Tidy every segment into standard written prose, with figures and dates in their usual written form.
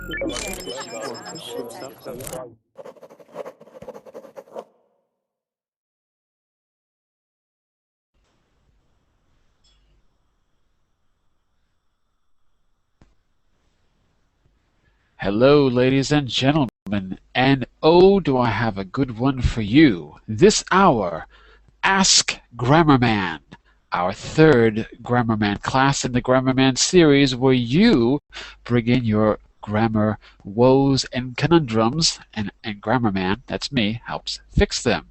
Hello, ladies and gentlemen, and oh, do I have a good one for you. This hour, Ask Grammarman, our third Grammarman class in the Grammarman series where you bring in your grammar woes and conundrums, and Grammarman, that's me, helps fix them.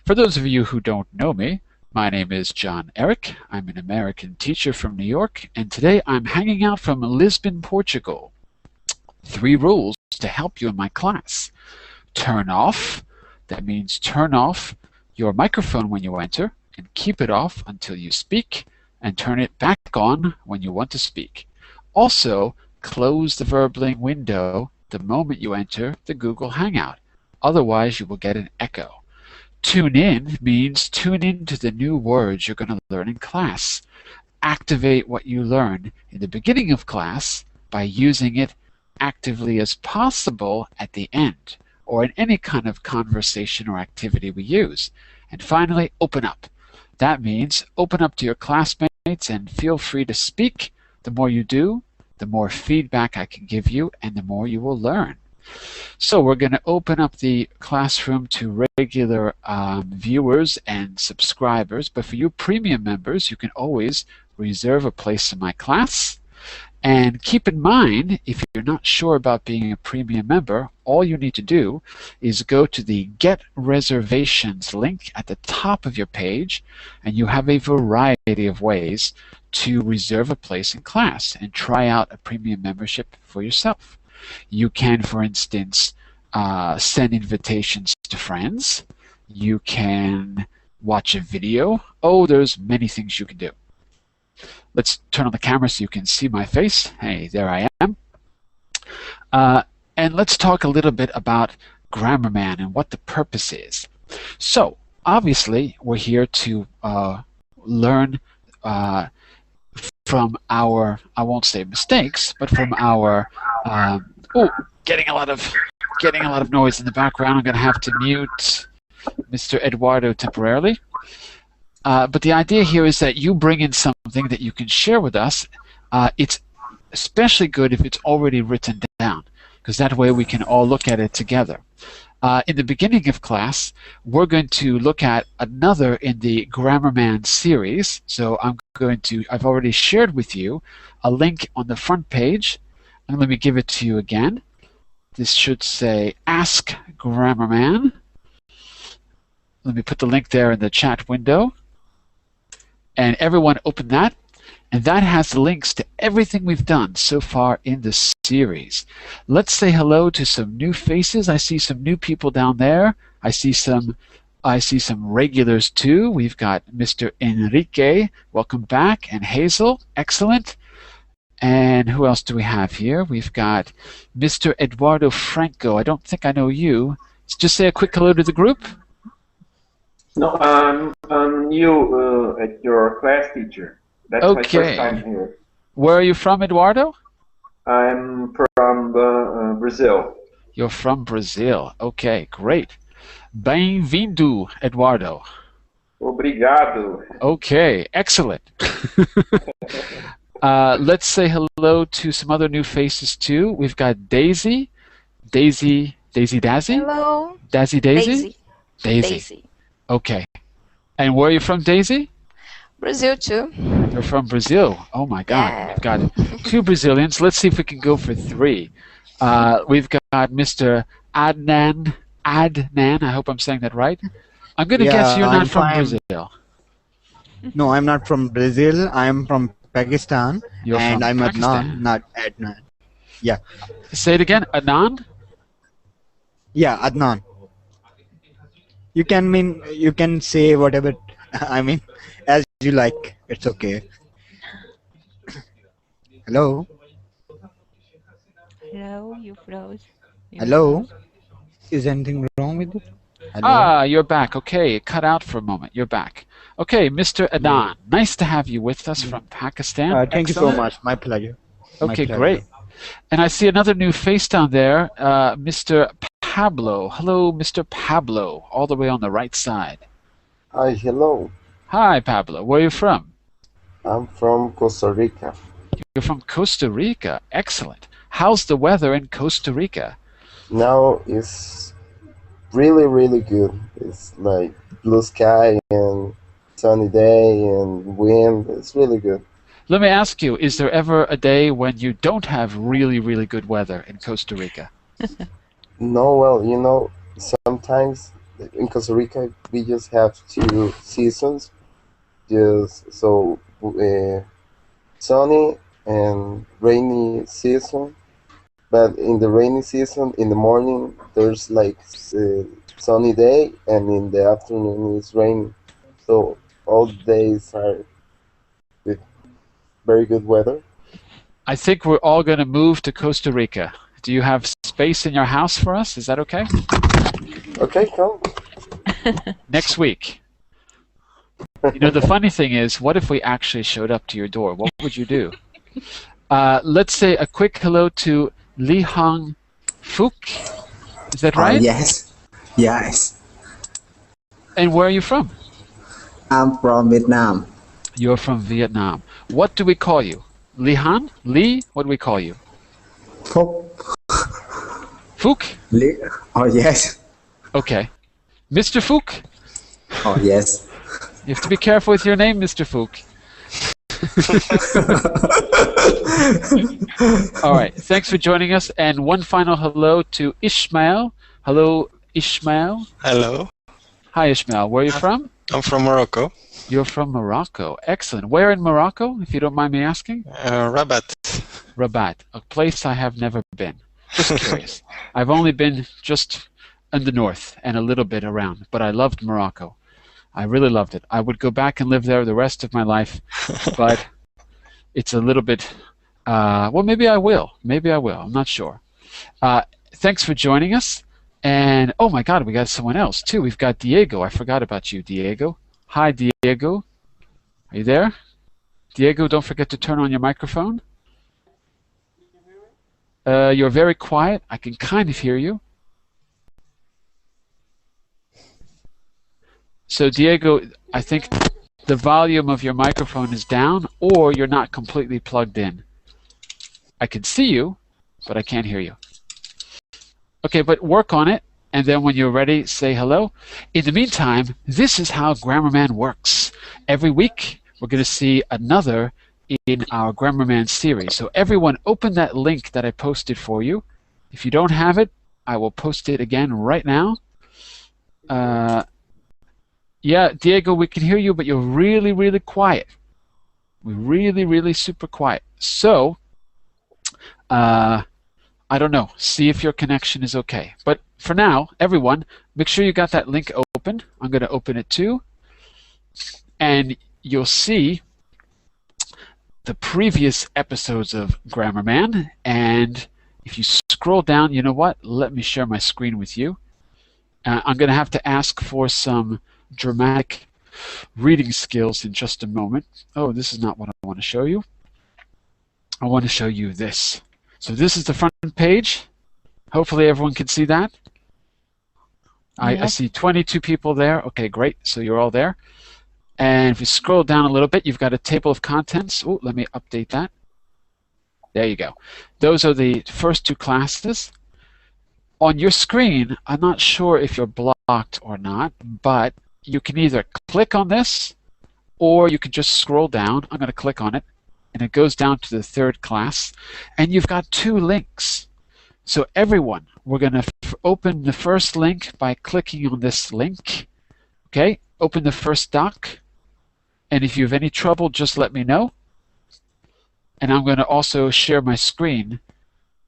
For those of you who don't know me, my name is Jon-Eric. I'm an American teacher from New York, and today I'm hanging out from Lisbon, Portugal. 3 rules to help you in my class. Turn off, that means turn off your microphone when you enter and keep it off until you speak, and turn it back on when you want to speak. Also, close the verbling window the moment you enter the Google Hangout. Otherwise, you will get an echo. Tune in means tune in to the new words you're going to learn in class. Activate what you learn in the beginning of class by using it actively as possible at the end, or in any kind of conversation or activity we use. And finally, open up. That means open up to your classmates and feel free to speak. The more you do, the more feedback I can give you, and the more you will learn. So we're going to open up the classroom to regular viewers and subscribers, but for you premium members, you can always reserve a place in my class. And keep in mind, if you're not sure about being a premium member, all you need to do is go to the Get Reservations link at the top of your page, and you have a variety of ways to reserve a place in class and try out a premium membership for yourself. You can, for instance, send invitations to friends. You can watch a video. Oh, there's many things you can do. Let's turn on the camera so you can see my face. Hey, there I am. And let's talk a little bit about Grammarman and what the purpose is. So, obviously, we're here to learn from our, I won't say mistakes, but from our, getting a lot of noise in the background. I'm going to have to mute Mr. Eduardo temporarily. But the idea here is that you bring in something that you can share with us. It's especially good if it's already written down, because that way we can all look at it together. In the beginning of class, we're going to look at another in the Grammarman series. So I've already shared with you a link on the front page, and let me give it to you again. This should say Ask Grammarman. Let me put the link there in the chat window. And everyone open that, and that has links to everything we've done so far in the series. Let's say hello to some new faces. I see some new people down there. I see some regulars too. We've got Mr. Enrique, welcome back, and Hazel, excellent. And who else do we have here? We've got Mr. Eduardo Franco. I don't think I know you. Just say a quick hello to the group. No, I'm new at your class, teacher. That's my first time here. Where are you from, Eduardo? I'm from Brazil. You're from Brazil. Okay, great. Bem-vindo, Eduardo. Obrigado. Okay, excellent. Let's say hello to some other new faces too. We've got Daisy. Daisy Dazzy? Hello. Daisy? Daisy. Okay. And where are you from, Daisy? Brazil too. You're from Brazil. Oh my God. Yeah. We've got 2 Brazilians. Let's see if we can go for 3. We've got Mr. Adnan. I hope I'm saying that right. I'm going to guess you're not from Brazil. No, I'm not from Brazil. I'm from Pakistan. You're and from I'm Pakistan. Adnan, not Adnan. Yeah. Say it again. Adnan? Yeah, Adnan. You can say whatever as you like. It's okay. Hello. Hello, you froze. Hello. Is anything wrong with it? Hello? Ah, you're back. Okay, it cut out for a moment. You're back. Okay, Mr. Adnan, nice to have you with us from Pakistan. Thank you so much. My pleasure. Okay, great. And I see another new face down there, Mr. Pablo. Hello, Mr. Pablo, all the way on the right side. Hi, hello. Hi, Pablo. Where are you from? I'm from Costa Rica. You're from Costa Rica. Excellent. How's the weather in Costa Rica? Now it's really, really good. It's like blue sky and sunny day and wind. It's really good. Let me ask you, is there ever a day when you don't have really, really good weather in Costa Rica? No, well, you know, sometimes in Costa Rica we just have 2 seasons. Just so sunny and rainy season. But in the rainy season, in the morning, there's like sunny day, and in the afternoon it's rainy. So all days are with very good weather. I think we're all going to move to Costa Rica. Do you have space in your house for us? Is that okay? Okay, come. Next week. You know, the funny thing is, what if we actually showed up to your door? What would you do? Let's say a quick hello to Li Hong Phuc. Is that right? Yes. Yes. And where are you from? I'm from Vietnam. You're from Vietnam. What do we call you? Li Han? Li? What do we call you? Phúc. Phuc? Oh, yes. Okay. Mr. Phuc? Oh, yes. You have to be careful with your name, Mr. Phuc. All right. Thanks for joining us. And one final hello to Ishmael. Hello, Ishmael. Hello. Hi, Ishmael. Where are you from? I'm from Morocco. You're from Morocco. Excellent. Where in Morocco, if you don't mind me asking? Rabat. Rabat, a place I have never been. Just curious. I've only been just in the north and a little bit around, but I loved Morocco. I really loved it. I would go back and live there the rest of my life, but it's a little bit, well, maybe I will. Maybe I will. I'm not sure. Thanks for joining us. And, oh my God, we got someone else too. We've got Diego. I forgot about you, Diego. Hi, Diego. Are you there? Diego, don't forget to turn on your microphone. You're very quiet. I can kind of hear you. So, Diego, I think the volume of your microphone is down, or you're not completely plugged in. I can see you, but I can't hear you. Okay, but work on it, and then when you're ready, say hello. In the meantime, this is how Grammarman works. Every week, we're going to see another in our Grammarman series. So everyone, open that link that I posted for you. If you don't have it, I will post it again right now. Yeah, Diego, we can hear you, but you're really, really quiet. We're really, really super quiet. So, I don't know. See if your connection is okay. But for now, everyone, make sure you got that link open. I'm going to open it too. And you'll see the previous episodes of Grammarman. And if you scroll down, you know what? Let me share my screen with you. I'm going to have to ask for some dramatic reading skills in just a moment. Oh, this is not what I want to show you. I want to show you this. So this is the front page. Hopefully everyone can see that. I see 22 people there. Okay, great. So you're all there. And if you scroll down a little bit, you've got a table of contents. Oh, let me update that. There you go. Those are the first 2 classes. On your screen, I'm not sure if you're blocked or not, but you can either click on this or you can just scroll down. I'm going to click on it, and it goes down to the 3rd class. And you've got 2 links. So everyone, we're going to open the first link by clicking on this link. Okay, open the first doc. And if you have any trouble, just let me know. And I'm going to also share my screen.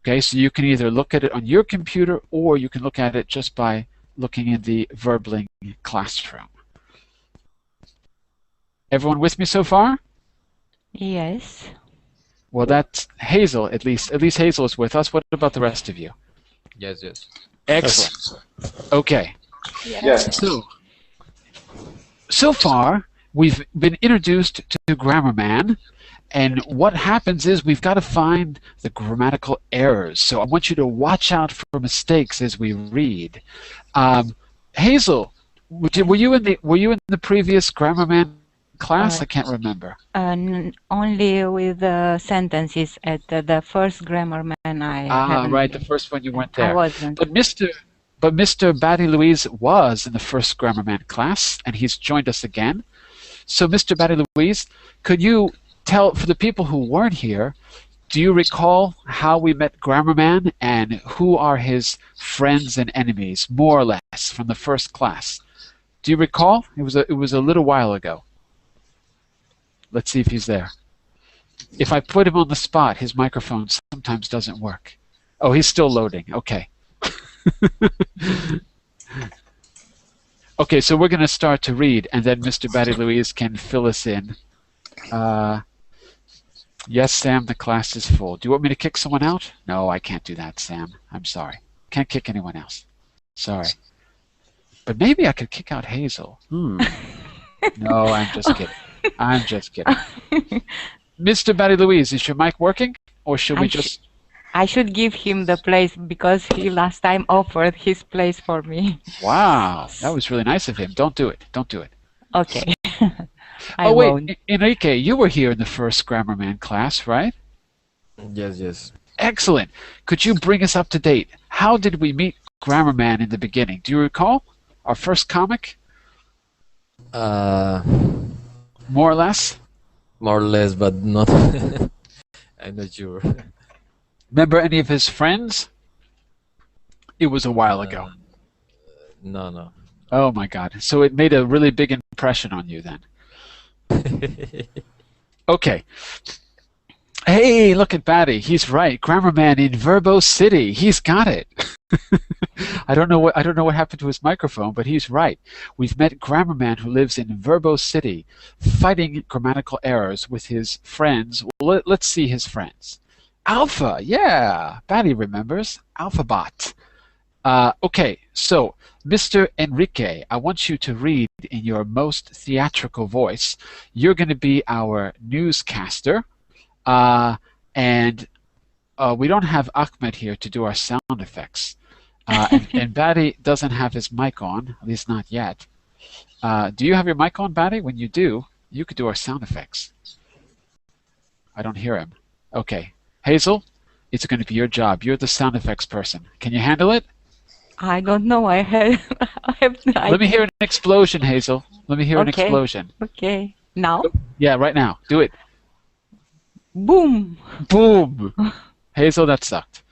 Okay, so you can either look at it on your computer or you can look at it just by looking in the Verbling classroom. Everyone with me so far? Yes. Well, that's Hazel, at least. At least Hazel is with us. What about the rest of you? Yes, yes. Excellent. Okay. Yes. So far, we've been introduced to Grammarman, and what happens is we've got to find the grammatical errors. So I want you to watch out for mistakes as we read. Hazel, were you in the previous Grammarman class? I can't remember. Only with the sentences at the first Grammarman. Right, the first one you weren't there. I wasn't. But Mr. Batty Louise was in the first Grammarman class, and he's joined us again. So, Mr. Batty Louise, could you tell, for the people who weren't here, do you recall how we met Grammarman and who are his friends and enemies, more or less, from the first class? Do you recall? It was a little while ago. Let's see if he's there. If I put him on the spot, his microphone sometimes doesn't work. Oh, he's still loading. Okay. Okay, so we're going to start to read, and then Mr. Batty Louise can fill us in. Yes, Sam, the class is full. Do you want me to kick someone out? No, I can't do that, Sam. I'm sorry. Can't kick anyone else. Sorry. But maybe I could kick out Hazel. No, I'm just kidding. I'm just kidding. Mr. Batty Louise, is your mic working? Or should we just... I should give him the place because he last time offered his place for me. Wow, that was really nice of him. Don't do it. Don't do it. Okay. Oh, wait, Enrique, you were here in the first Grammarman class, right? Yes. Excellent. Could you bring us up to date? How did we meet Grammarman in the beginning? Do you recall our first comic? More or less? More or less, but not. I'm not sure. Remember any of his friends? It was a while ago. No. Oh my God. So it made a really big impression on you then. Okay. Hey, look at Batty. He's right. Grammarman in Verbo City. He's got it. I don't know what happened to his microphone, but he's right. We've met Grammarman who lives in Verbo City, fighting grammatical errors with his friends. Well, let's see his friends. Alpha, yeah. Batty remembers. Alphabot. Okay, so Mr. Enrique, I want you to read in your most theatrical voice. You're going to be our newscaster. And we don't have Ahmed here to do our sound effects. And Batty doesn't have his mic on, at least not yet. Do you have your mic on, Batty? When you do, you could do our sound effects. I don't hear him. Okay. Hazel, it's going to be your job. You're the sound effects person. Can you handle it? I don't know. Let me hear an explosion, Hazel. Let me hear an explosion. Okay. Now? Yeah, right now. Do it. Boom. Boom. Hazel, that sucked.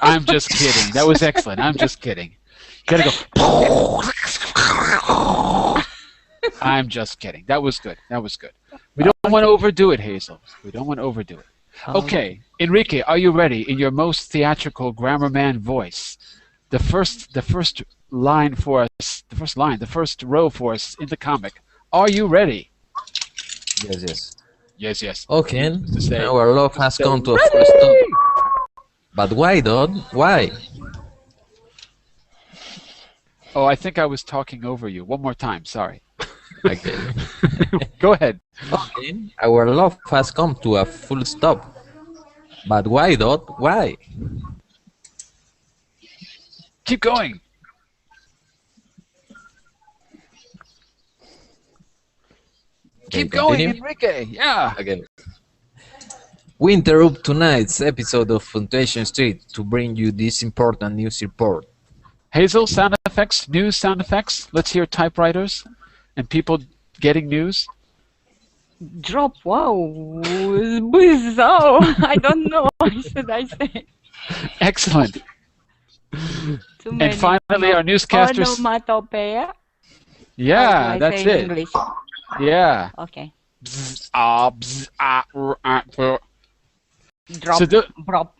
I'm just kidding. That was excellent. I'm just kidding. You gotta go. I'm just kidding. That was good. That was good. We don't want to overdo it, Hazel. We don't want to overdo it. Okay, Enrique, are you ready in your most theatrical Grammarman voice? The first line for us, the first row for us in the comic. Are you ready? Yes. Yes. Okay, our love has come to a full stop. But why, Dodd? Why? Oh, I think I was talking over you. One more time, sorry. Okay. Go ahead. Okay, our love has come to a full stop. But why, Dodd? Why? Keep going. Keep going, Enrique. Yeah. Okay. We interrupt tonight's episode of Punctuation Street to bring you this important news report. Hazel, sound effects, news sound effects. Let's hear typewriters and people getting news. Drop, wow. Oh, I don't know what should I say. Excellent. And finally, our newscasters. Onomatopoeia. Yeah, that's it. English? Yeah. Okay. Drop. So drop.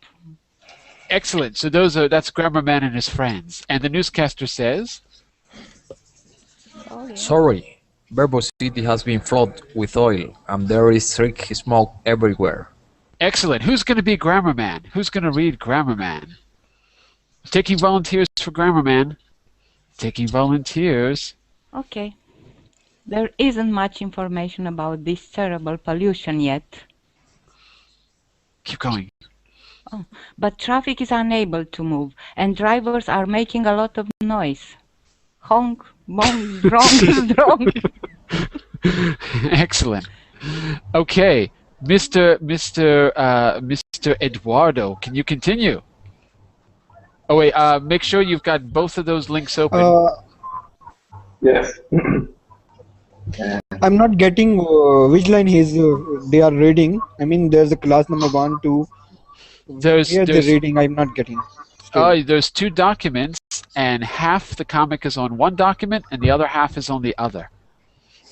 Excellent. So that's Grammarman and his friends. And the newscaster says, Oh, yeah. Sorry, Verbo City has been flooded with oil and there is thick smoke everywhere. excellent. Who's going to be Grammarman? Who's going to read Grammarman? Taking volunteers for Grammarman. Taking volunteers. Okay. There isn't much information about this terrible pollution yet. Keep going. Oh, but traffic is unable to move, and drivers are making a lot of noise. Honk, bong, drong, drong. Excellent. Okay, Mr. Eduardo, can you continue? Oh wait, make sure you've got both of those links open. Yes. I'm not getting which line they are reading. I mean, there's a class number 1, 2. They're reading. I'm not getting. There's 2 documents, and half the comic is on one document, and the other half is on the other.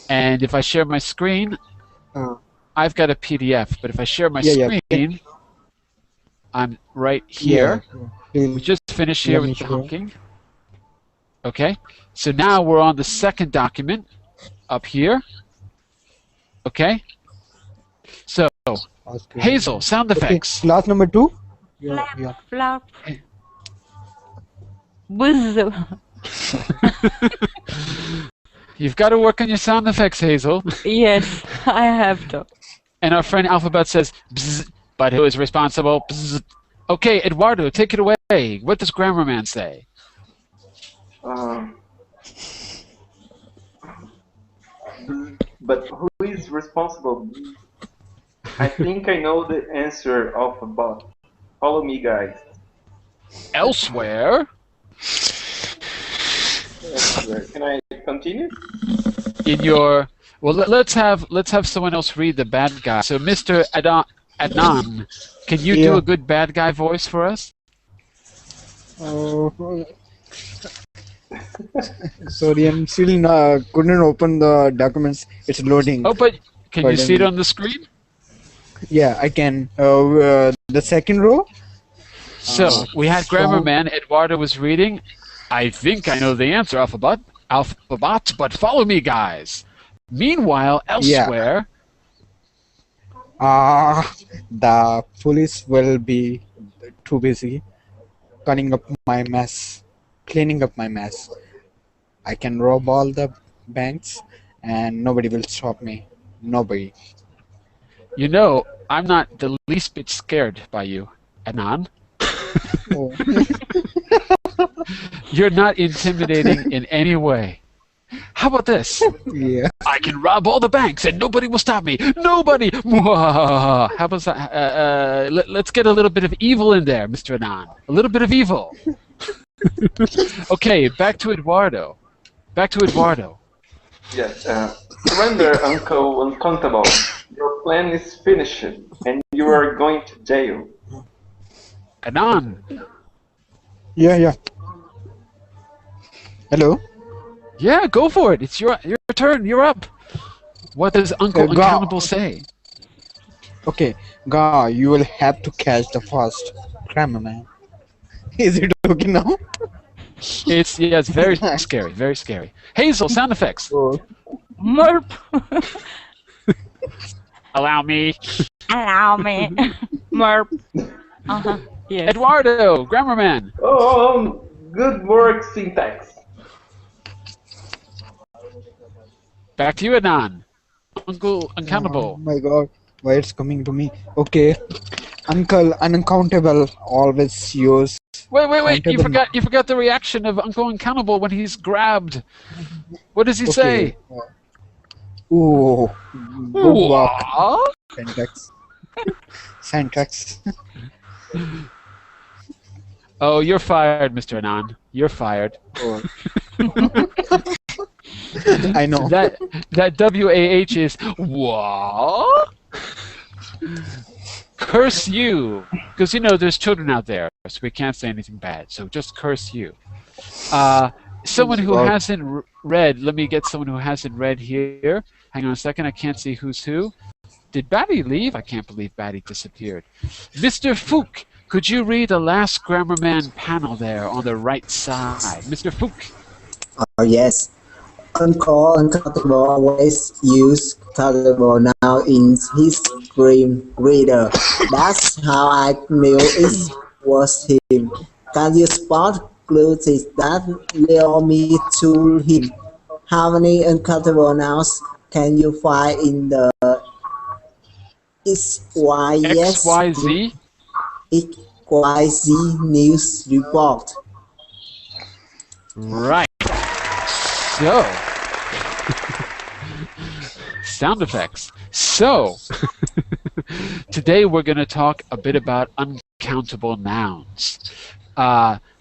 And if I share my screen, I've got a PDF. But if I share my screen, I'm right here. We just finished here with the honking. Okay, so now we're on the second document up here. Okay, so Hazel, sound effects. Class number 2. Flap, flap. Buzz. You've got to work on your sound effects, Hazel. Yes, I have to. And our friend Alphabet says, bzz, but who is responsible? Bzz. Okay, Eduardo, take it away. What does Grammarman say? But who is responsible? I think I know the answer of a bot. Follow me, guys. Elsewhere. Can I continue? In your let's have someone else read the bad guy. So, Mr. Adnan, can you do a good bad guy voice for us? Sorry, I'm still couldn't open the documents. It's loading. Oh, but can you see it on the screen? Yeah, I can. The second row. So we had Grammarman. Eduardo was reading. I think I know the answer, Alphabet, but follow me, guys. Meanwhile, elsewhere. The police will be too busy cleaning up my mess. I can rob all the banks and nobody will stop me. Nobody. You know, I'm not the least bit scared by you, Adnan. Oh. You're not intimidating in any way. How about this? Yeah. I can rob all the banks and nobody will stop me. Nobody. How about that? Let's get a little bit of evil in there, Mr. Adnan. A little bit of evil. Okay, back to Eduardo. Yes. Surrender, Uncle Uncountable. Your plan is finished, and you are going to jail. Adnan. Yeah. Hello? Yeah, go for it. It's your turn. You're up. What does Uncle Uncountable say? Okay, Ga, you will have to catch the first Grammarman. Is it okay now? It's very scary, very scary. Hazel, sound effects. Merp. Allow me. Merp. Yes. Eduardo, Grammarman. Good work, syntax. Back to you, Adnan. Uncle Uncountable. Oh my god, why it's coming to me? Okay. Uncle Uncountable always use. Wait! You forgot the reaction of Uncle Uncountable when he's grabbed. What does he say? Ooh. Good work. Syntax. Oh, you're fired, Mr. Anand. You're fired. Oh. I know. That WAH is what? Curse you, because there's children out there, so we can't say anything bad. So just curse you. Someone who hasn't read. Let me get someone who hasn't read here. Hang on a second. I can't see who's who. Did Batty leave? I can't believe Batty disappeared. Mr. Fook, could you read the last Grammarman panel there on the right side? Mr. Fook. Oh, yes. Uncle Uncountable always use countable now in his screen reader. That's how I knew it was him. Can you spot clues that led me to him? How many uncountable nouns can you find in the XYZ? XYZ news report? Right. So, sound effects. So, today we're going to talk a bit about uncountable nouns.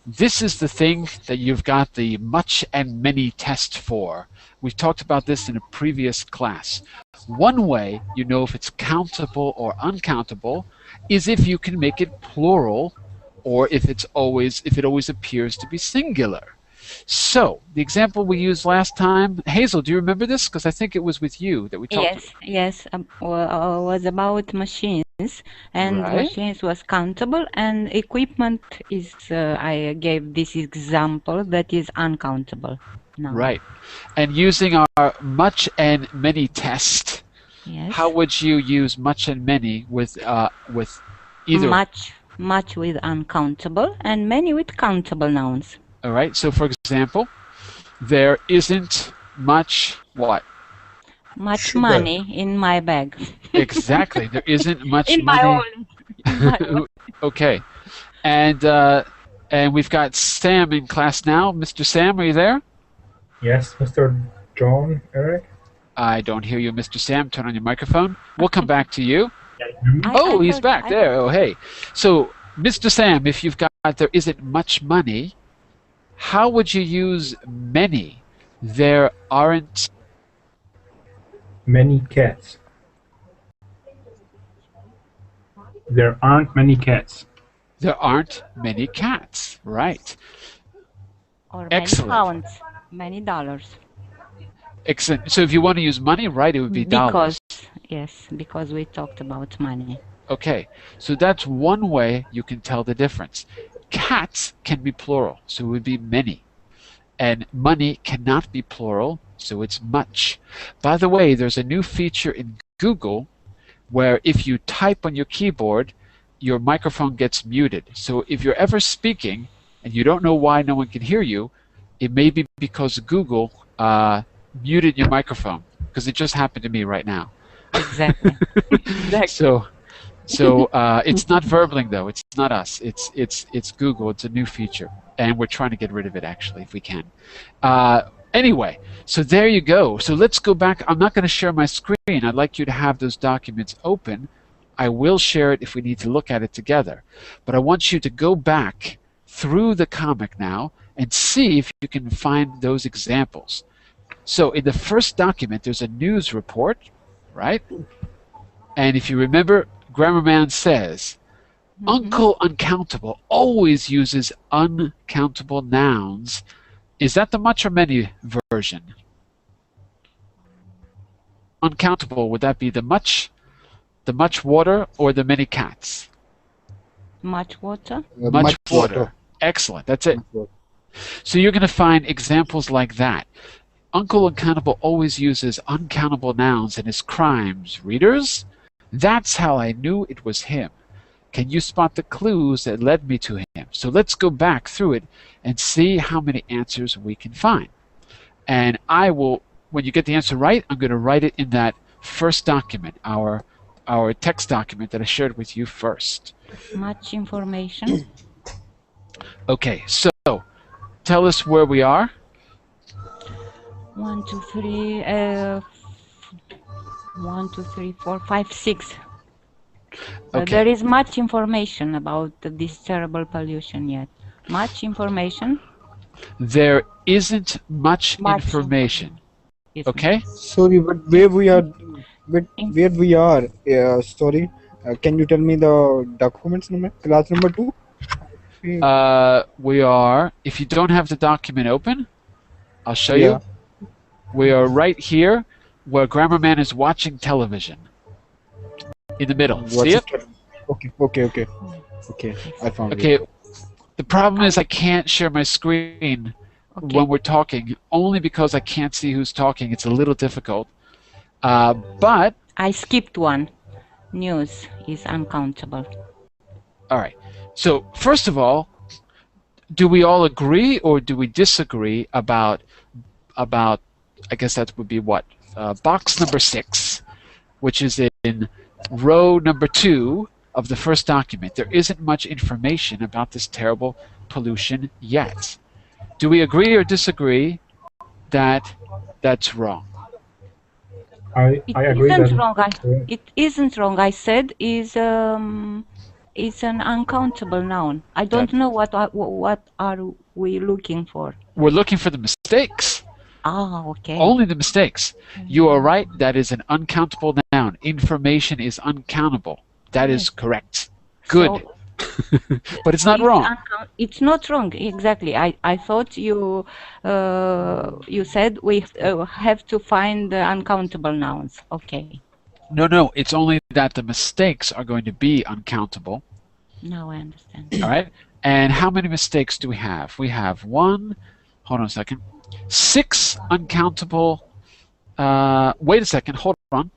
This is the thing that you've got the much and many test for. We've talked about this in a previous class. One way you know if it's countable or uncountable is if you can make it plural, or if it always appears to be singular. So, the example we used last time, Hazel, do you remember this? Because I think it was with you that we talked about. Yes, was about machines, and Right. machines was countable, and equipment is, I gave this example that is uncountable. No. Right. And using our much and many test, Yes. how would you use much and many with either? Much with uncountable and many with countable nouns. All right. So, for example, there isn't much what? Much Sugar. money in my bag. Exactly. There isn't much In money. my own. In my own. Okay. And we've got Sam in class now. Mr. Sam, are you there? Yes, Mr. Jon-Eric? I don't hear you, Mr. Sam. Turn on your microphone. We'll come back to you. I Oh, he's heard- back I there. Oh, hey. So, Mr. Sam, if you've got there isn't much money, how would you use many? There aren't. Many cats. There aren't many cats. There aren't many cats. Right. Or many Excellent. pounds, many dollars. Excellent. So if you want to use money, right, it would be dollars. Because we talked about money. Okay. So that's one way you can tell the difference. Cats can be plural, so it would be many. And money cannot be plural, so it's much. By the way, there's a new feature in Google where if you type on your keyboard, your microphone gets muted. So if you're ever speaking and you don't know why no one can hear you, it may be because Google muted your microphone, because it just happened to me right now. Exactly. So it's not Verbling though. It's not us. It's Google. It's a new feature, and we're trying to get rid of it actually if we can. Anyway, so there you go. So let's go back. I'm not going to share my screen. I'd like you to have those documents open. I will share it if we need to look at it together. But I want you to go back through the comic now and see if you can find those examples. So in the first document, there's a news report, right? And if you remember, Grammarman says, Uncle Uncountable always uses uncountable nouns. Is that the much or many version? Uncountable, would that be the much water, or the many cats? Much water. Much water. Excellent. That's it. So you're going to find examples like that. Uncle Uncountable always uses uncountable nouns in his crimes. Readers, that's how I knew it was him. Can you spot the clues that led me to him? So let's go back through it and see how many answers we can find. And I will, when you get the answer right, I'm going to write it in that first document, our text document that I shared with you first. Much information. Okay, so tell us where we are. 1, 2, 3, 1, 2, 3, 4, 5, 6. Okay. There is much information about this terrible pollution yet. Much information. There isn't much information. Yes, Okay? Sorry, but where we are? Sorry, can you tell me the documents number? Class number 2. We are, if you don't have the document open, I'll show you. We are right here where Grammarman is watching television. In the middle. See it? Okay. I found it. Okay. The problem is I can't share my screen when we're talking, only because I can't see who's talking. It's a little difficult. But I skipped one. News is uncountable. all right. So first of all, do we all agree or do we disagree about I guess that would be what? Box number 6, which is in row number 2 of the first document. There isn't much information about this terrible pollution yet. Do we agree or disagree that that's wrong? I agree Isn't that wrong. It isn't wrong. I said is an uncountable noun. I don't know what are we looking for. We're looking for the mistakes. Ah, okay. Only the mistakes. You are right. That is an uncountable noun. Information is uncountable. That is correct. Good. So, but it's not wrong. It's not wrong, exactly. I thought you said we have to find the uncountable nouns. Okay. No. It's only that the mistakes are going to be uncountable. Now I understand. All right. And how many mistakes do we have? We have hold on a second, 6 uncountable. Wait a second. Hold on.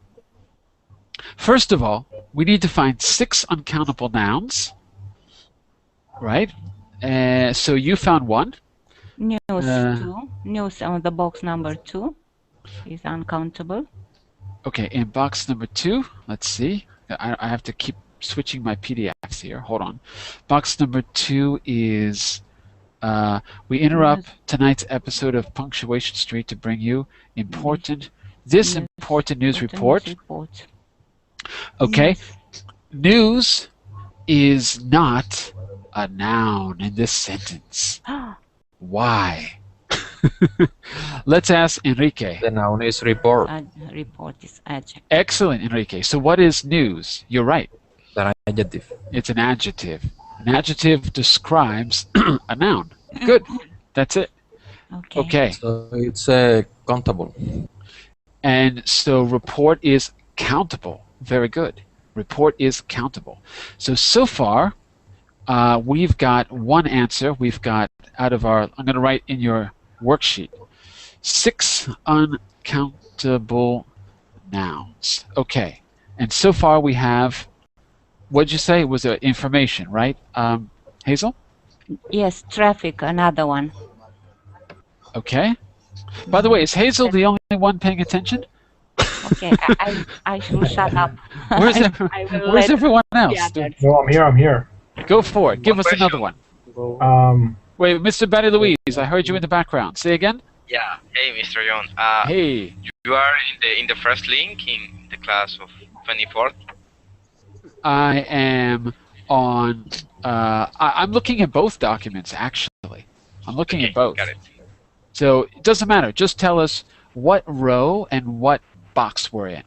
First of all, we need to find 6 uncountable nouns. Right? So you found 1. News 2. News on the box number 2 is uncountable. Okay, in box number 2, let's see. I have to keep switching my PDFs here. Hold on. Box number 2 is we interrupt tonight's episode of Punctuation Street to bring you important news report. Okay. News is not a noun in this sentence. Why? Let's ask Enrique. The noun is report. Report is adjective. Excellent, Enrique. So what is news? You're right. An adjective. It's an adjective. An adjective describes a noun. Good. That's it. Okay. So it's countable. And so report is countable. Very good. Report is countable. So far, we've got one answer. We've got out of our, I'm going to write in your worksheet, 6 uncountable nouns. Okay. And so far we have, what did you say? It was information, right? Hazel? Yes, traffic, another one. Okay. By the way, is Hazel the only one paying attention? Okay, I should shut up. Where's everyone else? No, I'm here. Go for it. Give us another one. Wait, Mr. Betty Louise, I heard you in the background. Say again? Yeah. Hey, Mr. John. Hey. You are in the first link in the class of 24th? I am on... I'm looking at both documents, actually. I'm looking at both. Got it. So it doesn't matter. Just tell us what row and what box we're in.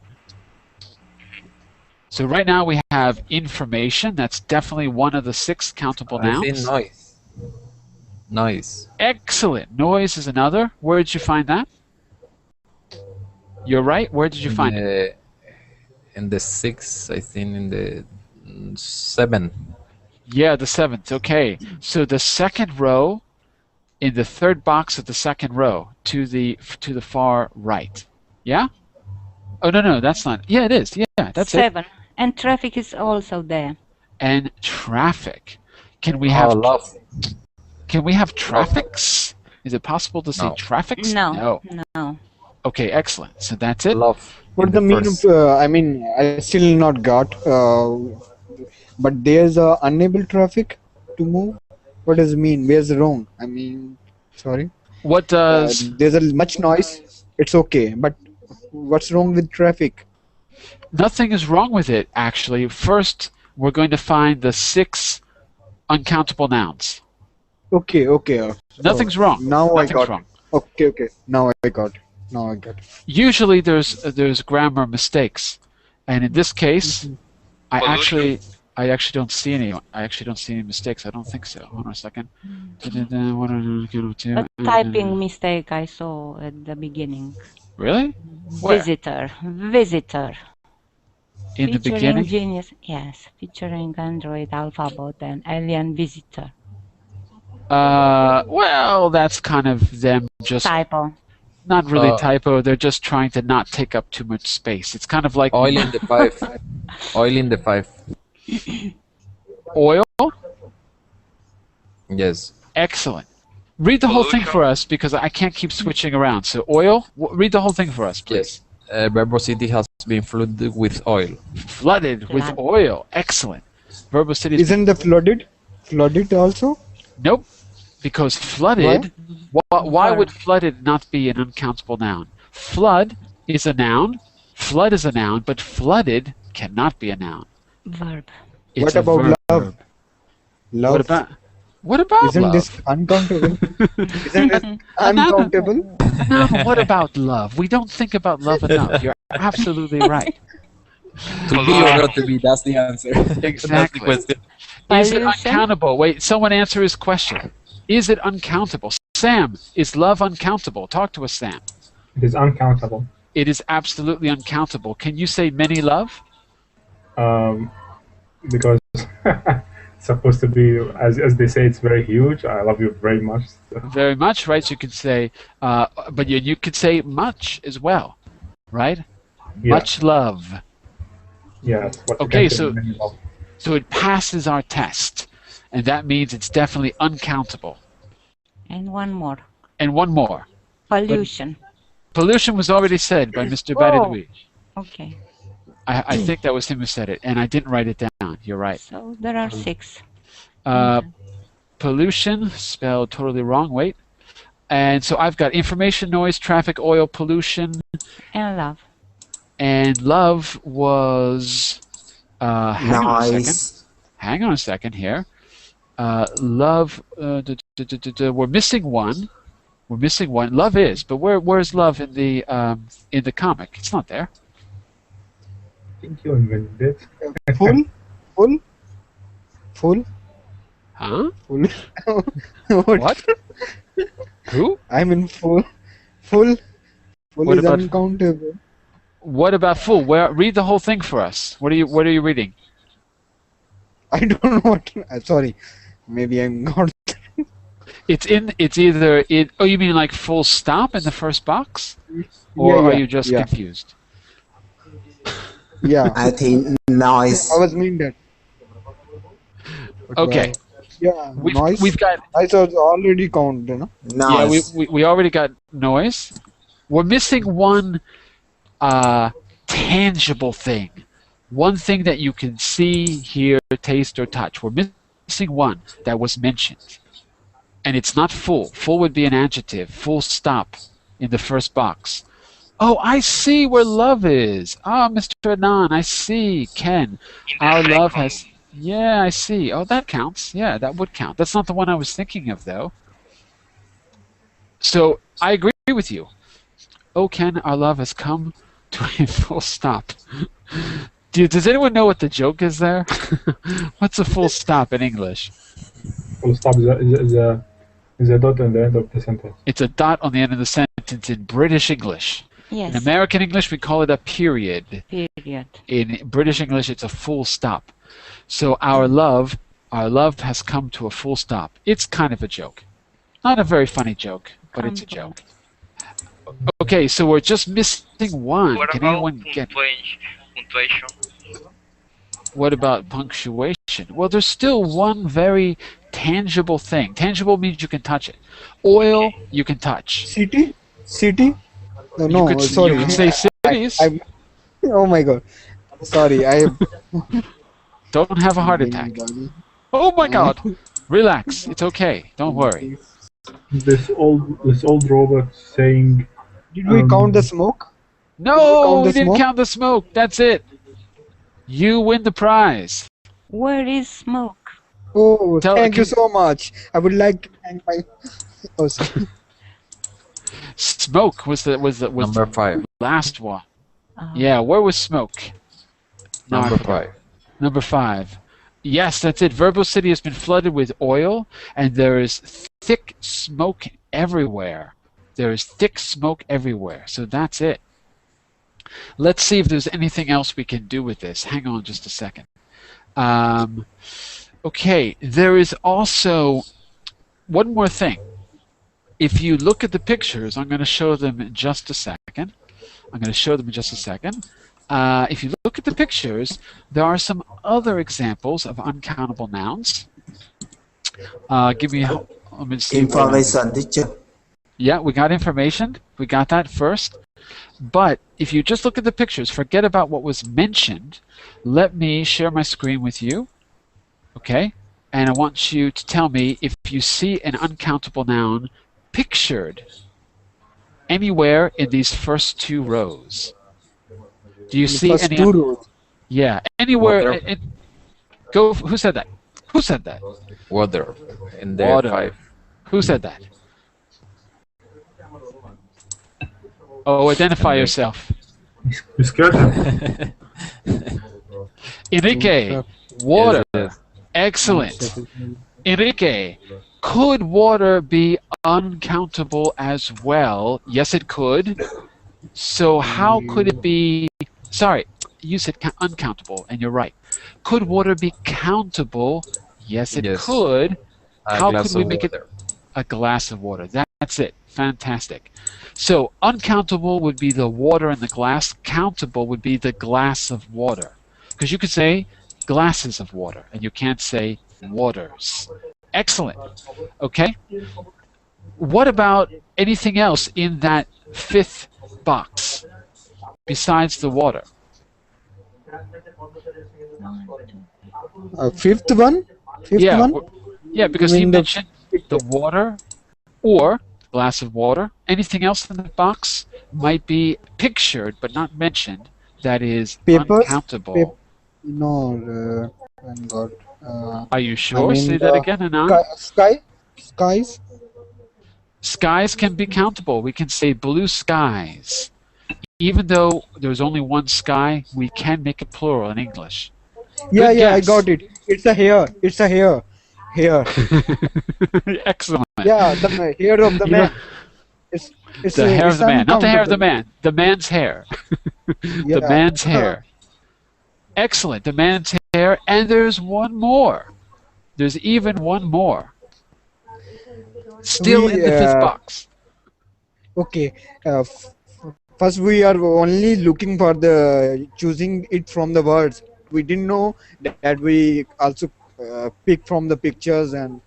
So right now we have information. That's definitely one of the 6 countable nouns. I think noise. Noise. Excellent. Noise is another. Where did you find that? You're right. Where did you find it? In the 6, I think in the 7. Yeah, the 7th. Okay. So the second row in the third box of the second row to the far right. Yeah? Oh, no, that's not. Yeah, it is. Yeah, that's 7. And traffic is also there. And traffic. Can we have love. Can we have traffics? Is it possible to say traffics? No. Okay, excellent. So that's it. Love. What the meaning of, I mean, I still not got, but there's unable traffic to move. What does it mean? Where's the wrong? I mean, sorry. What does... there's a much noise. It's okay, but what's wrong with traffic? Nothing is wrong with it, actually. First, we're going to find the 6 uncountable nouns. Okay. Nothing's wrong. Now Nothing's I got wrong. Okay. Now I got. Usually there's grammar mistakes, and in this case, I actually don't see any. I actually don't see any mistakes. I don't think so. Hold on a second. A typing mistake I saw at the beginning. Really? Where? Visitor. In the beginning? Genius, yes. Featuring Android alphabet and alien visitor. Well, that's kind of them just... Typo. Not really typo. They're just trying to not take up too much space. It's kind of like... Oil in the 5. Oil in the 5. Oil? Yes. Excellent. Read the whole thing Pollution. for us because I can't keep switching around. So oil, read the whole thing for us, please. Yes. Verbosity has been flooded with oil. Flooded with Flood. oil. Excellent. Verbosity is Isn't the flooded also? nope. Because flooded, why would flooded not be an uncountable noun? Flood is a noun. Flood is a noun, but flooded cannot be a noun. Verb. It's What a about verb. love? Love. What about Isn't love? this uncountable? Isn't it uncountable? No, what about love? We don't think about love enough. You're absolutely right. To be or not to be, that's the answer. That's the Exactly. question. Is it Pollution? uncountable? Wait, someone answer his question. Is it uncountable? Sam, is love uncountable? Talk to us, Sam. It is uncountable. It is absolutely uncountable. Can you say many love? Because it's supposed to be, as they say, it's very huge. I love you very much. So, Very much, right? So you can say, but you could say much as well, right? yeah, Much love. yeah. That's what you Okay, can say so- in many love. So it passes our test, and that means it's definitely uncountable. And one more. And one more. Pollution. Pollution was already said by Mr. Baradouis. Okay. I think that was him who said it, and I didn't write it down. You're right. So there are 6. Pollution, spelled totally wrong. Wait. And so I've got information, noise, traffic, oil, pollution, And love. and love was. Hang on a second. Noise. Hang on a second here. Love. We're missing one. We're missing one. Love is, but where's love in the comic? It's not there. I think you invented it. Full? Huh? Full? What? Who? I mean full. Full What is about- uncountable. What about full? Read the whole thing for us. What are you reading? I don't know what. Sorry, maybe I'm not. It's either it. Oh, you mean like full stop in the first box, or Yeah, are yeah, you just yeah. confused? Yeah, I think noise. I was mean that. But, Okay, yeah, noise. we've got I was already counted, you know. Noise. yeah we already got noise. We're missing one tangible thing, one thing that you can see, hear, taste, or touch. We're missing one that was mentioned, and it's not full. Full would be an adjective. Full stop in the first box. Oh, I see where love is. Ah, Mr. Adnan, I see. Ken, In the our love second. has. Yeah, I see. Oh, that counts. Yeah, that would count. That's not the one I was thinking of, though. So I agree with you. Oh, Ken, our love has come to a full stop. Does anyone know what the joke is there? What's a full stop in English? Full stop is a dot at the end of the sentence. It's a dot on the end of the sentence in British English. In Yes. American English, we call it a period. Period. In British English, it's a full stop. So our love has come to a full stop. It's kind of a joke. Not a very funny joke, but it's a joke. Okay, so we're just missing one. What Can about anyone get? punctuation? What about punctuation? Well, there's still one very tangible thing. Tangible means you can touch it. Oil, you can touch. City? No, you could, sorry. You could say cities. Oh my god. Sorry, I Don't have a heart attack. Oh my God! Relax. It's okay. Don't worry. This old robot saying, Did we count the smoke? No, count we the didn't smoke? count the smoke. That's it. You win the prize. Where is smoke? Oh, Tell- thank you can- so much. I would like to thank my. Oh, sorry. Smoke was the Number 5. last one. Uh, Yeah, where was smoke? No, I Number forgot. 5. Number 5. Yes, that's it. Verbosity has been flooded with oil, and there is thick smoke everywhere. There is thick smoke everywhere. So that's it. Let's see if there's anything else we can do with this. Hang on just a second. Okay, there is also one more thing. If you look at the pictures, I'm going to show them in just a second. If you look at the pictures, there are some other examples of uncountable nouns. Give me Let me see. What Information, teacher. Yeah, we got information. We got that first. But if you just look at the pictures, forget about what was mentioned. Let me share my screen with you. Okay? And I want you to tell me if you see an uncountable noun pictured anywhere in these first two rows. Do you see First any? two rows. Yeah, anywhere. Water. Go. Who said that? Who said that? Water. And there Water. 5. Who said that? Oh, identify yourself. You scared them. Enrique, water. Yes. Excellent. Enrique, could water be uncountable as well? Yes, it could. So how could it be? Sorry, you said uncountable, and you're right. Could water be countable? Yes, it Yes. could. A How glass could we of make water. it a glass of water? That's it. Fantastic. So uncountable would be the water in the glass. Countable would be the glass of water. Because you could say glasses of water, and you can't say waters. Excellent. Okay. What about anything else in that fifth box besides the water? Fifth one? Fifth Yeah, one? yeah, because You he mean the mentioned the water or glass of water. Anything else in the box might be pictured but not mentioned that is Papers? uncountable. No, thank God. Are you sure? I Say mean that the again, Anand. skies? Skies can be countable. We can say blue skies. Even though there's only one sky, we can make it plural in English. Yeah, Good yeah, I guess. got it. It's a hair. It's a hair. Hair. Excellent. Yeah, the hair of the You man. know, It's the hair of the man, not the hair of the uncountable. man. The man's hair. The Yeah. man's hair. Excellent. The man's hair. And there's one more. There's even one more. Still We, in the fifth box. Okay. First, we are only looking for the choosing it from the words. We didn't know that we also pick from the pictures and.